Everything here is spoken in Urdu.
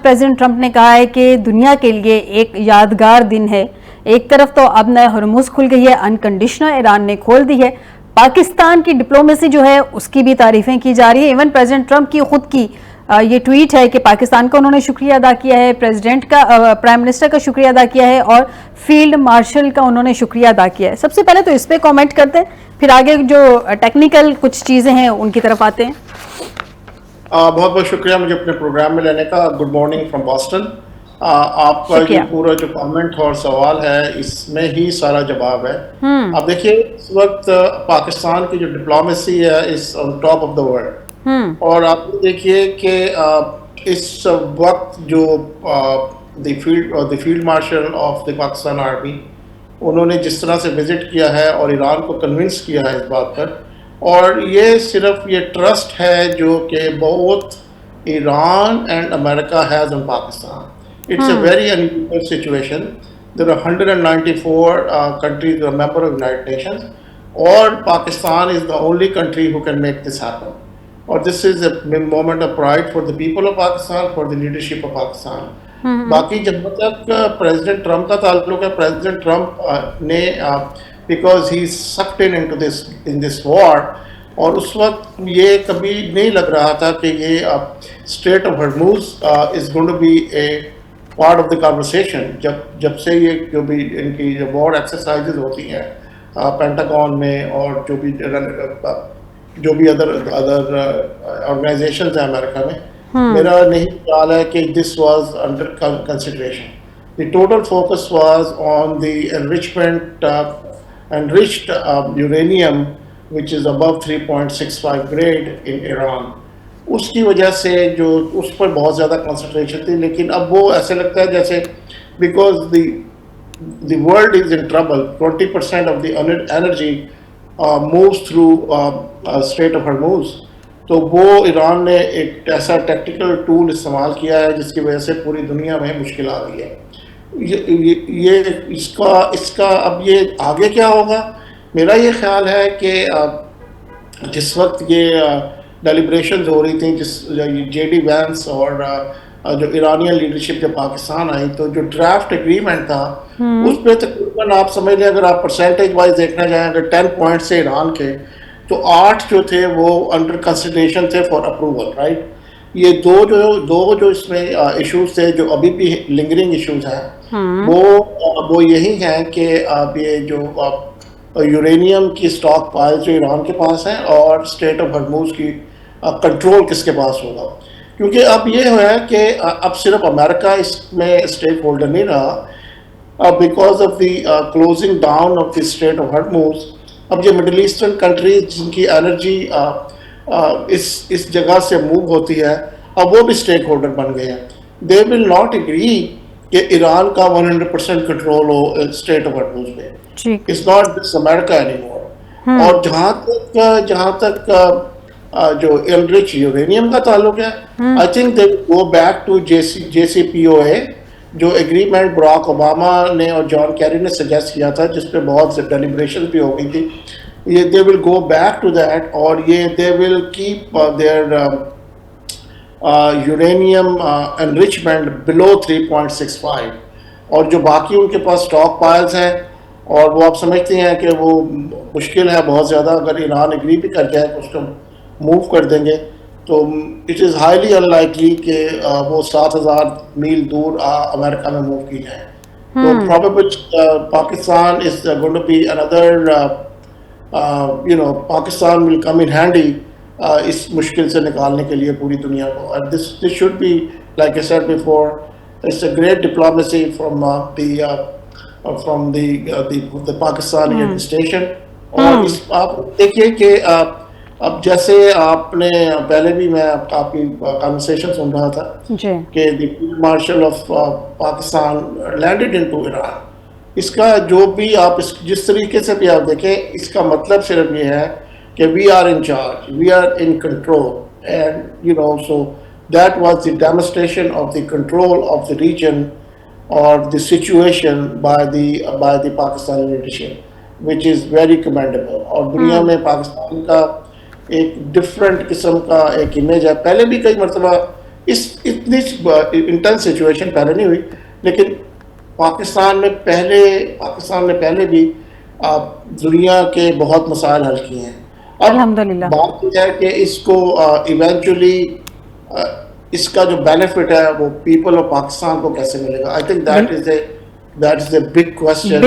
پریزیڈنٹ ٹرمپ نے کہا ہے کہ دنیا کے لیے ایک یادگار دن ہے. ایک طرف تو اب نئے ہرمز کھل گئی ہے, انکنڈیشنل ایران نے کھول دی ہے. پاکستان کی ڈپلومیسی جو ہے اس کی بھی تعریفیں کی جا رہی ہیں. ایون پریزیڈنٹ ٹرمپ کی خود کی یہ ٹویٹ ہے کہ پاکستان کا انہوں نے شکریہ ادا کیا ہے, پریزیڈنٹ کا, پرائم منسٹر کا شکریہ ادا کیا ہے, اور فیلڈ مارشل کا انہوں نے شکریہ ادا کیا ہے. سب سے پہلے تو اس پہ کامنٹ کرتے ہیں, پھر آگے جو ٹیکنیکل کچھ چیزیں ہیں ان کی طرف آتے ہیں. بہت بہت شکریہ مجھے اپنے پروگرام میں لینے کا. Good morning from Boston. آپ کا یہ پورا جو کامنٹ اور سوال ہے اس میں ہی سارا جواب ہے. اب دیکھیے اس وقت پاکستان کی جو ڈپلومیسی ہے اس on top of the world, اور آپ دیکھیے کہ اس وقت جو the field marshal of the Pakistan army انہوں نے جس طرح سے وزٹ کیا ہے اور ایران کو کنونس کیا ہے اس بات پر, اور یہ صرف یہ ٹرسٹ ہے جو کہ بہت Iran and America has in Pakistan. It's a very unenviable situation. There are 194 countries are member of United Nations, اور Pakistan is the only country who can make this happen. اور this is a moment of pride for the people of Pakistan, for the leadership of Pakistan. باقی جب تک پریزیڈنٹ ٹرمپ کا تعلق ہے, پریزیڈنٹ ٹرمپ نے because he sucked in this war, اور اس وقت یہ کبھی نہیں لگ رہا تھا کہ یہ strait of Hormuz is going to be a part of the conversation. جب سے یہ جو بھی ان کی جو وار ایکسرسائزز ہوتی ہیں پینٹاگون میں اور جو بھی ادر آرگنائزیشنز ہیں امریکہ میں, میرا نہیں خیال ہے کہ this was under consideration. The total focus was on the enriched uranium which is above 3.65 grade in Iran. اس کی وجہ سے جو اس پر بہت زیادہ کنسنٹریشن تھی, لیکن اب وہ ایسے لگتا ہے جیسے because the world is in trouble, 20% of the energy moves through Strait of Hormuz. تو وہ ایران نے ایک ایسا ٹیکٹیکل ٹول استعمال کیا ہے جس کی وجہ سے پوری دنیا میں مشکل آ گئی ہے. یہ اس کا اب یہ آگے کیا ہوگا, میرا یہ خیال ہے کہ جس وقت یہ ڈیلیبریشنز ہو رہی تھیں, جس جے ڈی وینس اور جو ایرانین لیڈرشپ جب پاکستان آئی, تو جو ڈرافٹ اگریمنٹ تھا اس پہ تقریباً آپ سمجھ لیں اگر آپ پرسنٹیج وائز دیکھنا چاہیں, اگر 10 پوائنٹ سے ایران کے, تو 8 جو تھے وہ انڈر کنسیڈریشن تھے فار اپروول, رائٹ. یہ دو جو اس میں ایشوز تھے جو ابھی بھی لنگرنگ ایشوز ہیں, وہ یہی ہیں کہ اب یہ جو یورینیم کی اسٹاک پائل جو ایران کے پاس ہیں, اور اسٹریٹ آف ہرموز کی کنٹرول کس کے پاس ہوگا. کیونکہ اب یہ ہے کہ اب صرف امریکہ اس میں اسٹیک ہولڈر نہیں رہا, because of the closing down of the strait of Hormuz. اب یہ مڈل ایسٹرن کنٹریز جن کی انرجی اس جگہ سے موو ہوتی ہے, اب وہ بھی اسٹیک ہولڈر بن گئے ہیں. دے ول ناٹ اگری کہ ایران کا 100% کنٹرول ہو اسٹریٹ آف ہرموز پہ. It's not this America any more. اور جہاں تک جو انرچ یورینیم کا تعلق ہے, I think they go back to JCPOA, جو ایگریمنٹ براک اوباما نے اور جان کیری نے سجیسٹ کیا تھا, جس پہ بہت سے ڈیلیبریشن بھی ہو گئی تھی. یہ they will go back to that, اور یہ they will keep their uranium enrichment below 3.65. اور جو باقی ان کے پاس اسٹاک پائلز ہیں, اور وہ آپ سمجھتے ہیں کہ وہ مشکل ہے بہت زیادہ, اگر ایران اگری بھی کر جائے کہ اس کو موو کر دیں گے, تو it is highly in likely کہ وہ 7,000 میل دور امریکہ میں موو کی جائیں. تو probable Pakistan is going to be اندر Pakistan will come in handy اس مشکل سے نکالنے کے لیے پوری دنیا کو. And this should be like I said before, it's a great diplomacy from the Pakistani administration. اور آپ دیکھیے کہ اب جیسے آپ نے پہلے بھی میں آپ کی کنورسیشن سن رہا تھا کہ the field marshal of Pakistan landed into Iran. اس کا جو بھی آپ جس طریقے سے بھی آپ دیکھیں, اس کا مطلب صرف یہ ہے کہ we are in charge, we are in control. And so that was the demonstration of the control of the region اور the situation by the Pakistani leadership, which is very commendable. اور دنیا میں پاکستان کا ایک ڈفرینٹ قسم کا ایک امیج ہے. پہلے بھی کئی مرتبہ اس اتنی انٹنس سچویشن پہلے نہیں ہوئی، لیکن پاکستان نے پہلے بھی دنیا کے بہت مسائل حل کیے ہیں. اب الحمدللہ. بات یہ ہے کہ اس کو ایونچولی اس کا جو بینیفٹ ہے وہ پیپل آف پاکستان کو کیسے ملے گا. I think that is a big question.